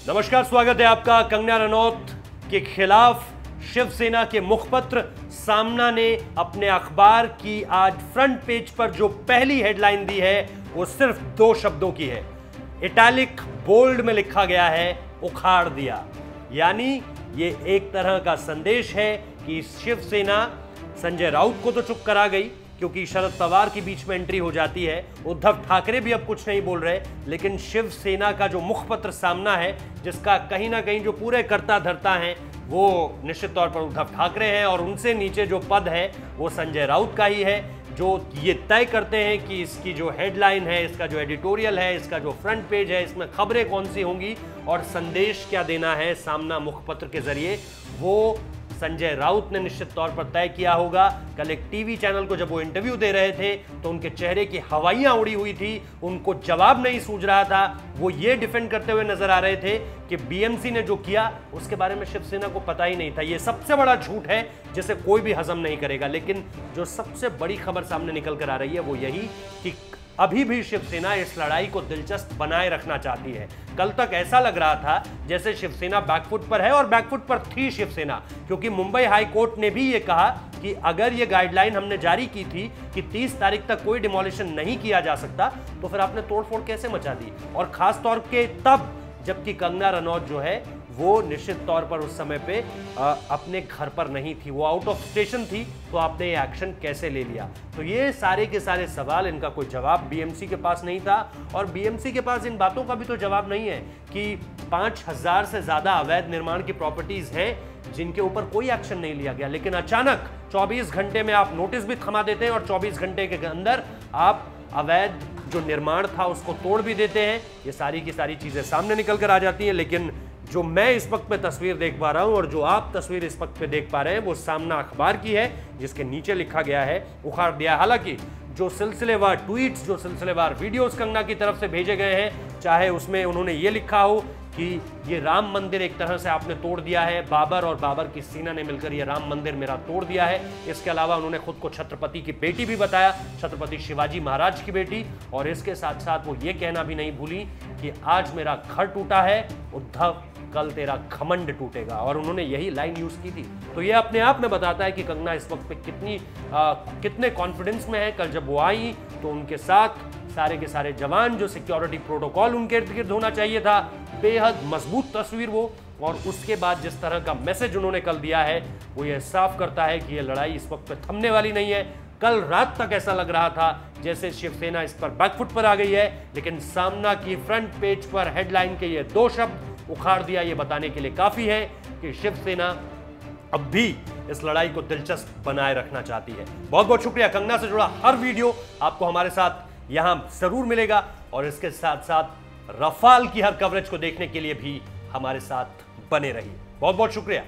नमस्कार, स्वागत है आपका। कंगना रनौत के खिलाफ शिवसेना के मुखपत्र सामना ने अपने अखबार की आज फ्रंट पेज पर जो पहली हेडलाइन दी है वो सिर्फ 2 शब्दों की है। इटैलिक बोल्ड में लिखा गया है, उखाड़ दिया। यानी ये एक तरह का संदेश है कि शिवसेना संजय राउत को तो चुप करा गई क्योंकि शरद पवार की बीच में एंट्री हो जाती है, उद्धव ठाकरे भी अब कुछ नहीं बोल रहे, लेकिन शिवसेना का जो मुखपत्र सामना है जिसका कहीं ना कहीं जो पूरे कर्ता धर्ता हैं वो निश्चित तौर पर उद्धव ठाकरे हैं और उनसे नीचे जो पद है वो संजय राउत का ही है, जो ये तय करते हैं कि इसकी जो हेडलाइन है, इसका जो एडिटोरियल है, इसका जो फ्रंट पेज है, इसमें खबरें कौन सी होंगी और संदेश क्या देना है सामना मुखपत्र के जरिए, वो संजय राउत ने निश्चित तौर पर तय किया होगा। कल एक टीवी चैनल को जब वो इंटरव्यू दे रहे थे तो उनके चेहरे की हवाइयां उड़ी हुई थी, उनको जवाब नहीं सूझ रहा था। वो ये डिफेंड करते हुए नजर आ रहे थे कि बीएमसी ने जो किया उसके बारे में शिवसेना को पता ही नहीं था। ये सबसे बड़ा झूठ है जिसे कोई भी हजम नहीं करेगा। लेकिन जो सबसे बड़ी खबर सामने निकल कर आ रही है वो यही कि अभी भी शिवसेना इस लड़ाई को दिलचस्प बनाए रखना चाहती है। कल तक ऐसा लग रहा था जैसे शिवसेना बैकफुट पर है और बैकफुट पर थी शिवसेना, क्योंकि मुंबई हाई कोर्ट ने भी ये कहा कि अगर ये गाइडलाइन हमने जारी की थी कि 30 तारीख तक कोई डिमोलिशन नहीं किया जा सकता तो फिर आपने तोड़फोड़ कैसे मचा दी। और खास तौर के तब जबकि कंगना रनौत जो है वो निश्चित तौर पर उस समय पे अपने घर पर नहीं थी, वो आउट ऑफ स्टेशन थी, तो आपने ये एक्शन कैसे ले लिया। तो ये सारे के सारे सवाल, इनका कोई जवाब बीएमसी के पास नहीं था और बीएमसी के पास इन बातों का भी तो जवाब नहीं है कि 5000 से ज्यादा अवैध निर्माण की प्रॉपर्टीज हैं जिनके ऊपर कोई एक्शन नहीं लिया गया, लेकिन अचानक 24 घंटे में आप नोटिस भी थमा देते हैं और 24 घंटे के अंदर आप अवैध जो निर्माण था उसको तोड़ भी देते हैं। ये सारी की सारी चीजें सामने निकल कर आ जाती हैं। लेकिन जो मैं इस वक्त पे तस्वीर देख पा रहा हूं और जो आप तस्वीर इस वक्त पे देख पा रहे हैं वो सामना अखबार की है जिसके नीचे लिखा गया है, उखाड़ दिया। हालांकि जो सिलसिलेवार ट्वीट्स, जो सिलसिलेवार वीडियोस कंगना की तरफ से भेजे गए हैं, चाहे उसमें उन्होंने ये लिखा हो कि ये राम मंदिर एक तरह से आपने तोड़ दिया है, बाबर और बाबर की सेना ने मिलकर ये राम मंदिर मेरा तोड़ दिया है। इसके अलावा उन्होंने खुद को छत्रपति की बेटी भी बताया, छत्रपति शिवाजी महाराज की बेटी, और इसके साथ साथ वो ये कहना भी नहीं भूली कि आज मेरा घर टूटा है उद्धव, कल तेरा घमंड टूटेगा। और उन्होंने यही लाइन यूज की थी। तो ये अपने आप में बताता है कि कंगना इस वक्त पे कितने कॉन्फिडेंस में है। कल जब वो आई तो उनके साथ सारे के सारे जवान, जो सिक्योरिटी प्रोटोकॉल उनके इर्द गिर्द होना चाहिए था, बेहद मजबूत तस्वीर वो। और उसके बाद जिस तरह का मैसेज उन्होंने कल दिया है वो ये साफ करता है कि ये लड़ाई इस वक्त पे थमने वाली नहीं है। कल रात तक ऐसा लग रहा था जैसे शिवसेना इस पर बैकफुट पर आ गई है, लेकिन सामना की फ्रंट पेज पर हेडलाइन के ये 2 शब्द, उखाड़ दिया, ये बताने के लिए काफी है कि शिवसेना अब भी इस लड़ाई को दिलचस्प बनाए रखना चाहती है। बहुत बहुत शुक्रिया। कंगना से जुड़ा हर वीडियो आपको हमारे साथ यहां जरूर मिलेगा और इसके साथ साथ रफाल की हर कवरेज को देखने के लिए भी हमारे साथ बने रहिए। बहुत बहुत शुक्रिया।